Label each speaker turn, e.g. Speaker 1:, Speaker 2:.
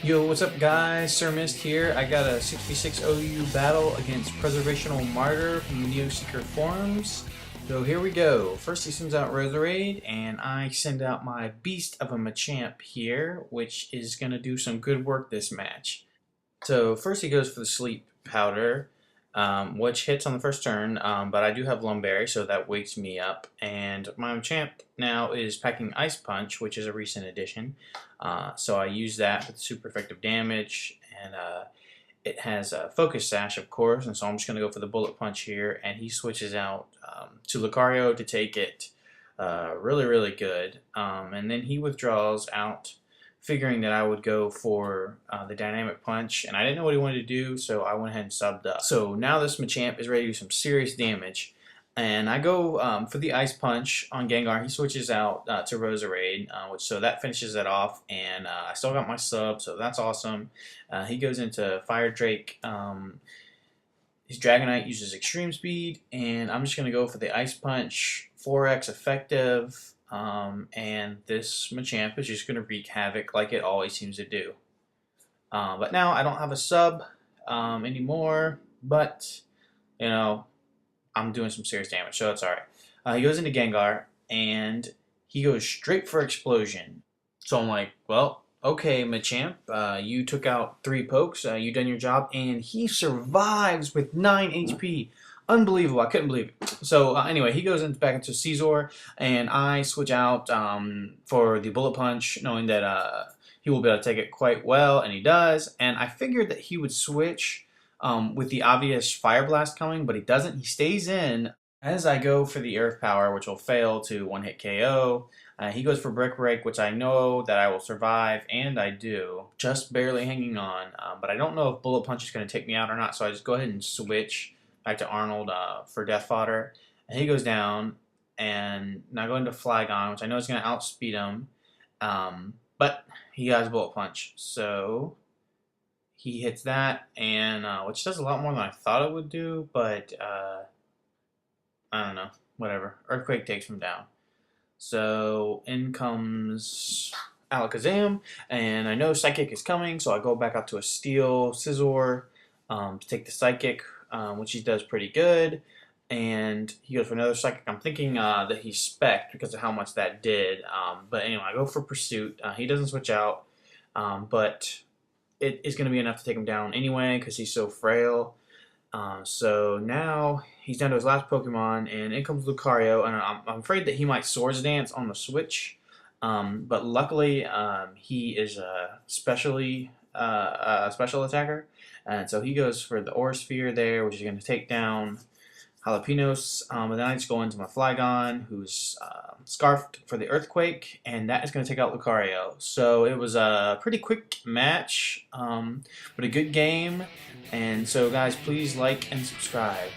Speaker 1: Yo, what's up guys? Sir Mist here. I got a 6v6 OU battle against Preservational Martyr from the Neoseeker forums. So here we go. First he sends out Roserade, and I send out my Beast of a Machamp here, which is going to do some good work this match. So first he goes for the Sleep Powder, which hits on the first turn, but I do have Lumberry, so that wakes me up. And my Machamp now is packing Ice Punch, which is a recent addition. So I use that with super effective damage, and it has a Focus Sash, of course, and so I'm just going to go for the Bullet Punch here, and he switches out to Lucario to take it really good, and then he withdraws out, figuring that I would go for the Dynamic Punch, and I didn't know what he wanted to do, so I went ahead and subbed up. So now this Machamp is ready to do some serious damage, and I go for the Ice Punch on Gengar. He switches out to Roserade, so that finishes it off, and I still got my sub, so that's awesome. He goes into Fire Drake. His Dragonite uses Extreme Speed, and I'm just going to go for the Ice Punch, 4x effective. And this Machamp is just going to wreak havoc like it always seems to do. But now I don't have a sub anymore, but you know, I'm doing some serious damage, so it's alright. He goes into Gengar, and he goes straight for Explosion. So I'm like, well, okay, Machamp, you took out 3 pokes, you done your job, and he survives with 9 HP. Unbelievable, I couldn't believe it. So anyway, he goes back into Caesar, and I switch out for the Bullet Punch, knowing that he will be able to take it quite well, and he does. And I figured that he would switch with the obvious Fire Blast coming, but he doesn't. He stays in. As I go for the Earth Power, which will fail to one-hit KO, he goes for Brick Break, which I know that I will survive, and I do. Just barely hanging on, but I don't know if Bullet Punch is going to take me out or not, so I just go ahead and switch back to Arnold for Death Fodder. And he goes down, and now I go into Flygon, which I know is going to outspeed him, but he has Bullet Punch, so he hits that, and which does a lot more than I thought it would do, but I don't know, whatever. Earthquake takes him down. So in comes Alakazam, and I know Psychic is coming, so I go back out to a Steel Scizor to take the Psychic, which he does pretty good. And he goes for another Psychic. I'm thinking that he's Spec because of how much that did. But anyway, I go for Pursuit. He doesn't switch out, but it is going to be enough to take him down anyway because he's so frail. So now he's down to his last Pokemon, and in comes Lucario, and I'm afraid that he might Swords Dance on the Switch, but luckily he is a special attacker, and so he goes for the Aura Sphere there, which is going to take down Jalapenos, and then I just go into my Flygon, who's Scarfed for the Earthquake, and that is going to take out Lucario. So it was a pretty quick match, but a good game, and so guys, please like and subscribe.